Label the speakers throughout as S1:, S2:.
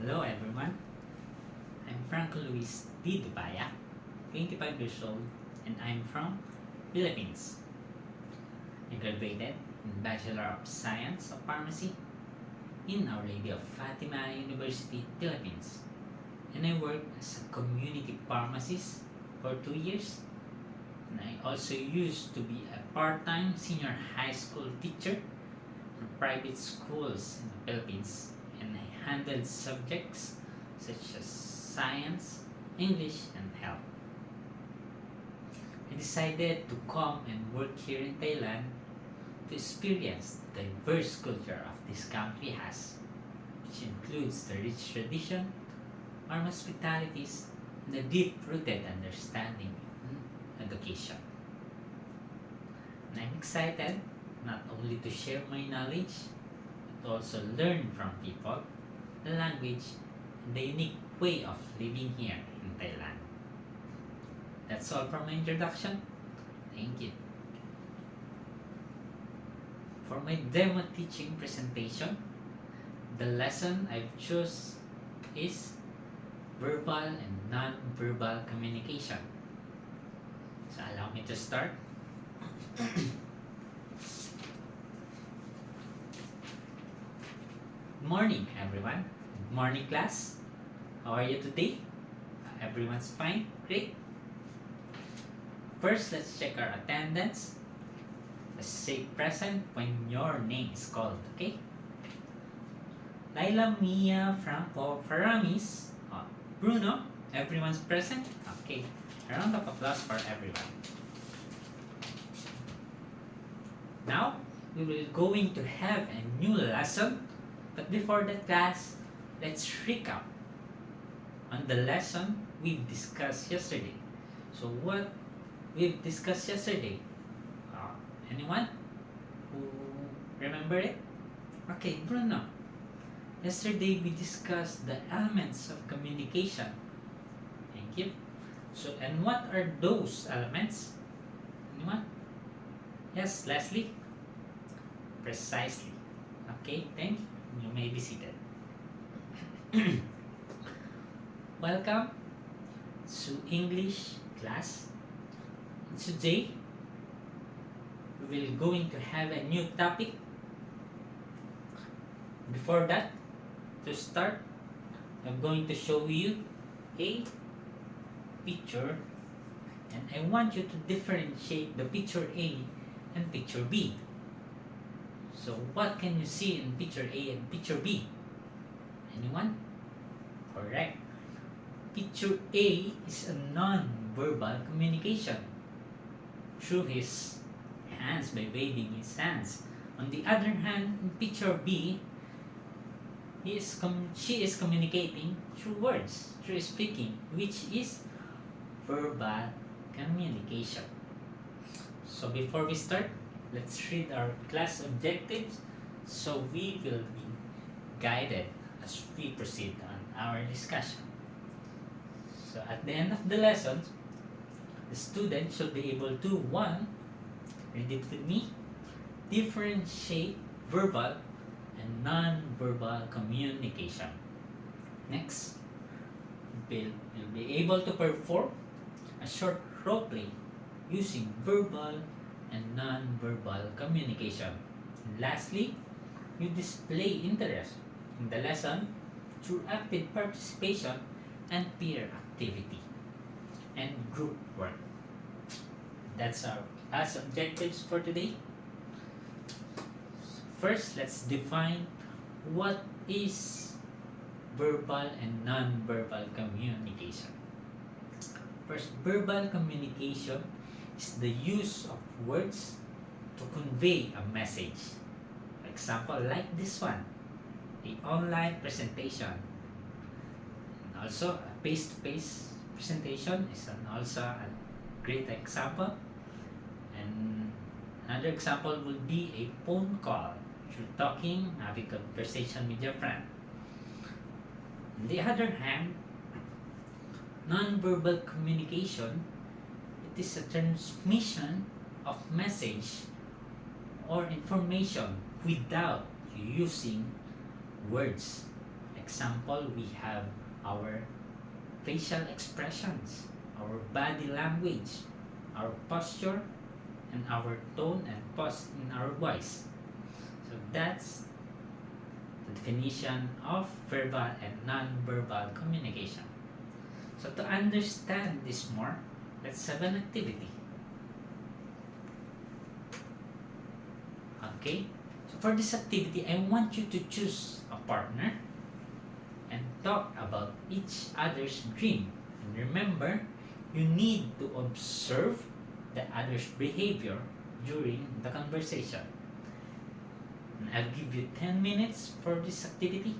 S1: Hello everyone, I'm Franco Luis D. Dubaya, 25 years old, and I'm from Philippines. I graduated in Bachelor of Science of Pharmacy in Our Lady of Fatima University, Philippines. And I worked as a community pharmacist for 2 years. And I also used to be a part-time senior high school teacher in private schools in the Philippines. And I handled subjects such as science, English, and health. I decided to come and work here in Thailand to experience the diverse culture of this country has, which includes the rich tradition, warm hospitalities, and the deep-rooted understanding in education. And I'm excited not only to share my knowledge, but also learn from people, the language, and the unique way of living here in Thailand. That's all for my introduction. Thank you. For my demo teaching presentation, the lesson I've choose is verbal and non-verbal communication. So allow me to start. Good morning everyone. Good morning class. How are you today? Everyone's fine? Great. First, let's check our attendance. Let's say present when your name is called, okay? Laila, Mia, Franco, Faramis, Bruno, everyone's present? Okay. A round of applause for everyone. Now, we will going to have a new lesson. But before that class, let's recap on the lesson we've discussed yesterday. So what we've discussed yesterday? Anyone who remember it? Okay, Bruno. Yesterday we discussed the elements of communication. Thank you. So, and what are those elements? Anyone? Yes, Leslie? Precisely. Okay, thank you. You may be seated. Welcome to English class. Today, we will going to have a new topic. Before that, to start, I'm going to show you a picture, and I want you to differentiate the picture A and picture B. So what can you see in picture A and picture B? Anyone? Correct. Picture A is a non-verbal communication through his hands, by waving his hands. On the other hand, in picture B, she is communicating through words, through speaking, which is verbal communication. So before we start, let's read our class objectives so we will be guided as we proceed on our discussion. So at the end of the lesson, the student should be able to 1. Read it with me. Differentiate verbal and non-verbal communication. Next, you'll be able to perform a short role play using verbal and non-verbal communication. And lastly, you display interest in the lesson through active participation and peer activity and group work. That's our class objectives for today. First, let's define what is verbal and non-verbal communication. First, verbal communication is the use of words to convey a message. For example, like this one, the online presentation. And also, a face-to-face presentation is also a great example. And another example would be a phone call. Through talking, have a conversation with your friend. On the other hand, non-verbal communication, it is a transmission of message or information without using words. Example, we have our facial expressions, our body language, our posture, and our tone and pause in our voice. So that's the definition of verbal and non-verbal communication. So to understand this more, let's have an activity. Okay? So for this activity, I want you to choose a partner and talk about each other's dream. And remember, you need to observe the other's behavior during the conversation. And I'll give you 10 minutes for this activity.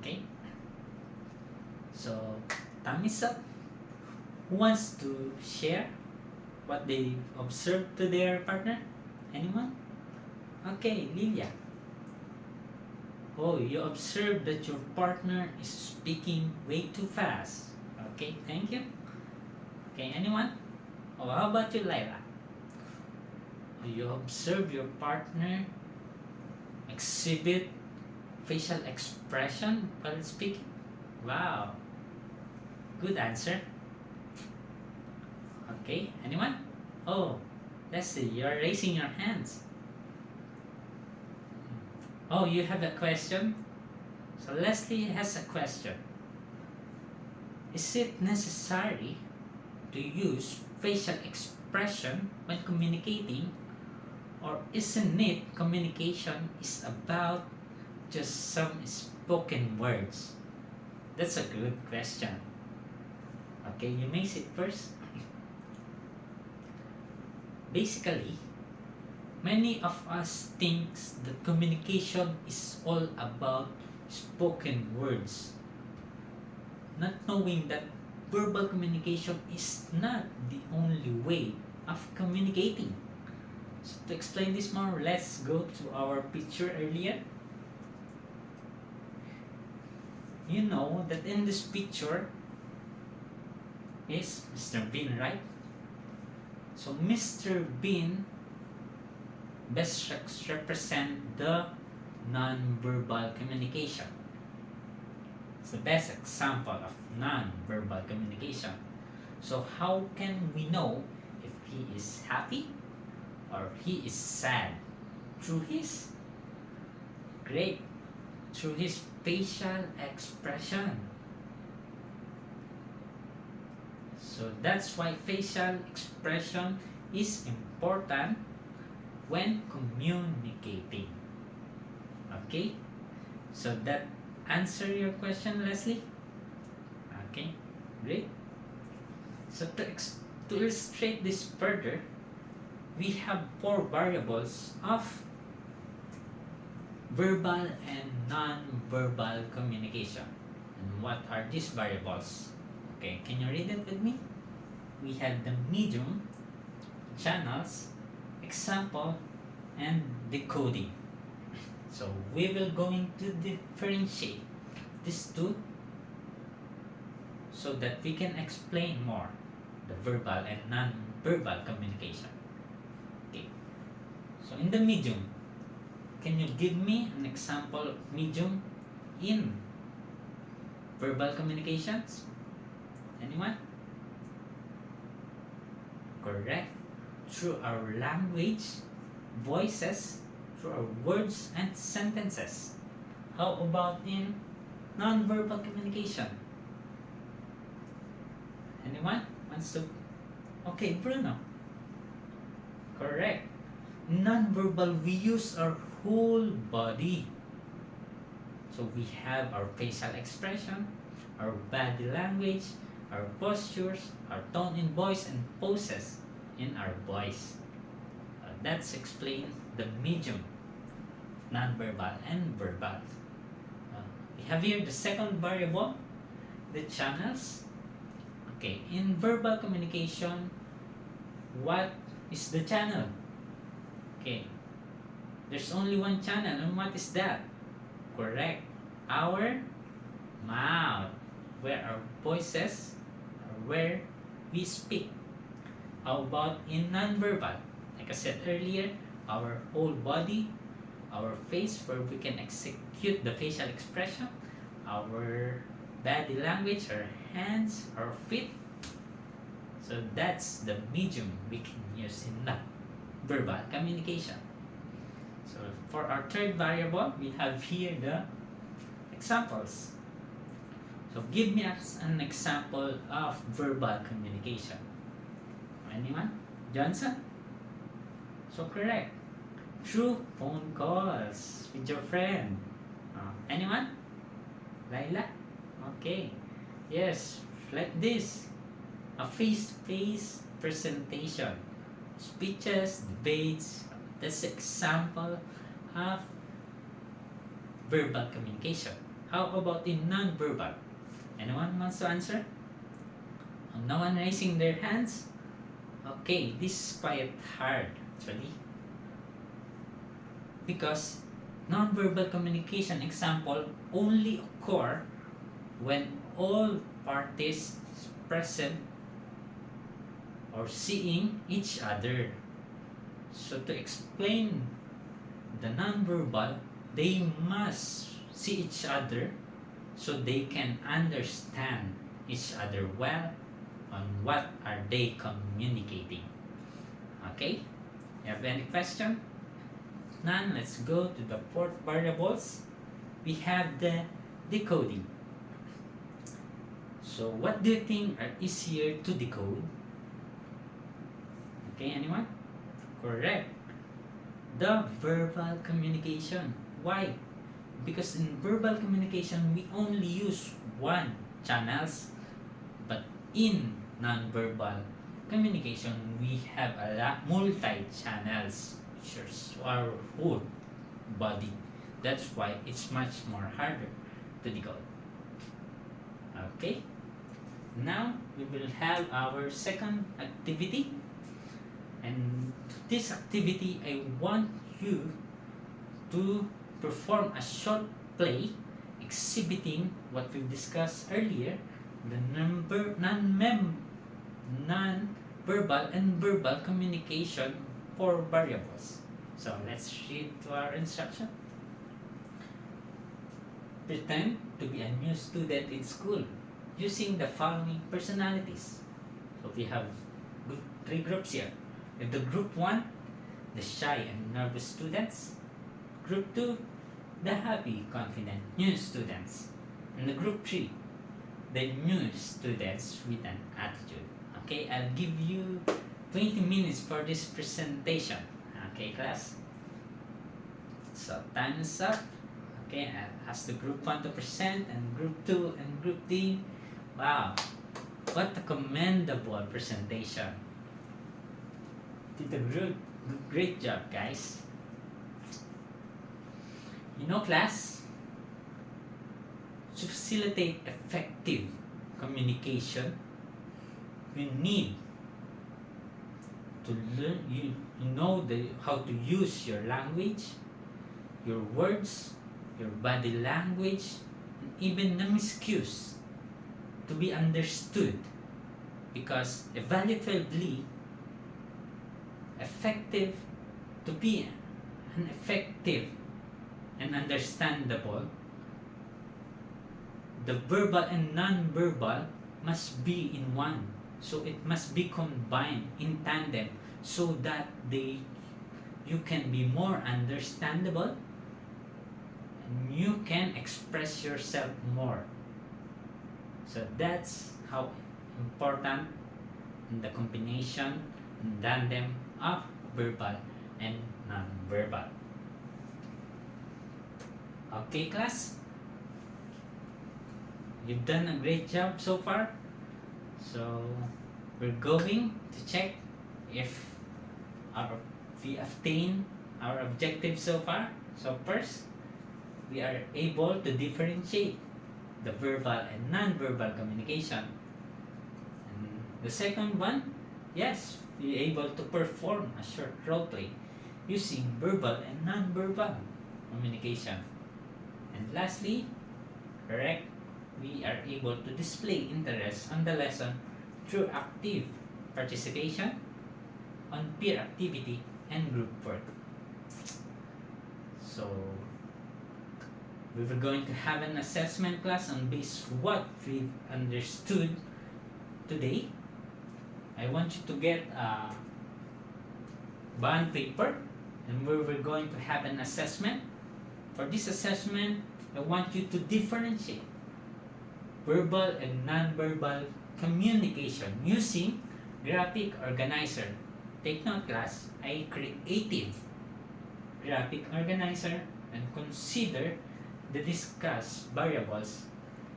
S1: Okay? So, time is up. Who wants to share what they observed to their partner? Anyone? Okay, Lilia. Oh, you observed that your partner is speaking way too fast. Okay, thank you. Okay, anyone? Oh, how about you, Lyra? Oh, you observe your partner exhibit facial expression while speaking? Wow. Good answer. Okay, anyone? Oh, Leslie, you're raising your hands. Oh, you have a question? So Leslie has a question. Is it necessary to use facial expression when communicating, or isn't it communication is about just some spoken words? That's a good question. Okay, you may sit first. Basically, many of us thinks that communication is all about spoken words, not knowing that verbal communication is not the only way of communicating. So to explain this more, let's go to our picture earlier. You know that in this picture is Mr. Bean, right? So Mr. Bean best represent the non-verbal communication. It's the best example of non-verbal communication. So how can we know if he is happy or he is sad? Through his facial expression. So that's why facial expression is important when communicating. Okay? So that answer your question, Leslie? Okay, great. So to illustrate this further, we have 4 variables of verbal and non-verbal communication. And what are these variables? Okay, can you read it with me? We have the medium, channels, example, and decoding. So we will going to differentiate these two so that we can explain more the verbal and non-verbal communication. Okay. So in the medium, can you give me an example of medium in verbal communications? Anyone? Correct. Through our language, voices, through our words and sentences. How about in non-verbal communication? Anyone wants to? Okay, Bruno. Correct. Non-verbal, we use our whole body. So we have our facial expression, our body language, our postures, our tone in voice, and poses in our voice. That's explain the medium, non-verbal and verbal. We have here the second variable, the channels. Okay, in verbal communication, what is the channel? Okay, there's only one channel, and what is that? Correct, our mouth, where our voices are where we speak. How about in non-verbal? Like I said earlier, our whole body, our face where we can execute the facial expression, our body language, our hands, our feet. So that's the medium we can use in verbal communication. So for our third variable, we have here the examples. So give me an example of verbal communication. Anyone? Johnson? So correct. Through phone calls with your friend. Anyone? Laila? Okay. Yes, like this. A face-to-face presentation. Speeches, debates. That's example of verbal communication. How about in non-verbal? Anyone wants to answer? No one raising their hands? Okay, this is quite hard actually. Because non-verbal communication example only occur when all parties present or seeing each other. So to explain the non-verbal, they must see each other so they can understand each other well on what are they communicating. Okay? You have any question? None. Let's go to the fourth variables. We have the decoding. So what do you think are easier to decode? Okay, anyone? Correct. The verbal communication. Why? Because in verbal communication, we only use one channels, but in non-verbal communication, we have a lot multi-channels, which is our whole body. That's why it's much more harder to decode. Okay. Now we will have our second activity, and this activity I want you to perform a short play exhibiting what we've discussed earlier, the non-verbal and verbal communication for variables. So let's read to our instruction. Pretend to be a new student in school using the following personalities. So we have three groups here. We have the group 1, the shy and nervous students. Group 2, the happy, confident, new students. And the group 3, the new students with an attitude. Okay, I'll give you 20 minutes for this presentation. Okay, class? So, time is up. Okay, I'll ask the group 1 to present, and group 2 and group 3. Wow, what a commendable presentation. Did a great job, guys. You know, class, to facilitate effective communication, you need to learn, you know how to use your language, your words, your body language, and even non-cues to be understood. Because evaluatively effective, to be an effective and understandable, the verbal and non-verbal must be in one. So it must be combined in tandem so that you can be more understandable and you can express yourself more. So that's how important the combination and tandem of verbal and non-verbal. Okay, class? You've done a great job so far. So we're going to check if we obtain our objective so far. So first, we are able to differentiate the verbal and non-verbal communication. And the second one, yes, we are able to perform a short role play using verbal and non-verbal communication. And lastly, correct, we are able to display interest on the lesson through active participation on peer activity and group work. So we were going to have an assessment class on base what we've understood today. I want you to get a bond paper, and we were going to have an assessment. For this assessment, I want you to differentiate verbal and non-verbal communication using graphic organizer. Take note, class, a creative graphic organizer, and consider the discussed variables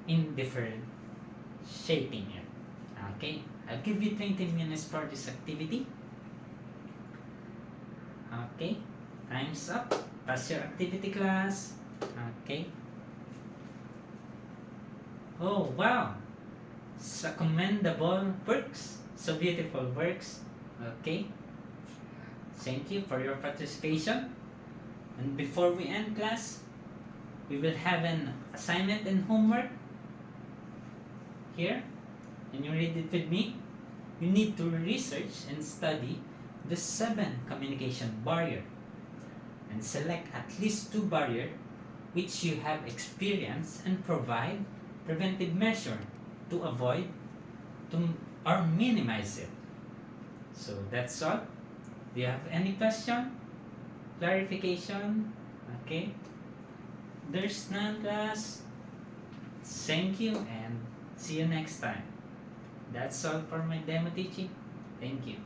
S1: in different shaping it. Okay, I'll give you 20 minutes for this activity. Okay, time's up. Pass your activity, class. Okay. Oh, wow. So commendable works. So beautiful works. Okay. Thank you for your participation. And before we end class, we will have an assignment and homework here. Can you read it with me? You need to research and study the 7 communication barrier and select at least 2 barriers which you have experienced and provide preventive measure to avoid or minimize it. So that's all. Do you have any question? Clarification? Okay. There's none, class. Thank you and see you next time. That's all for my demo teaching. Thank you.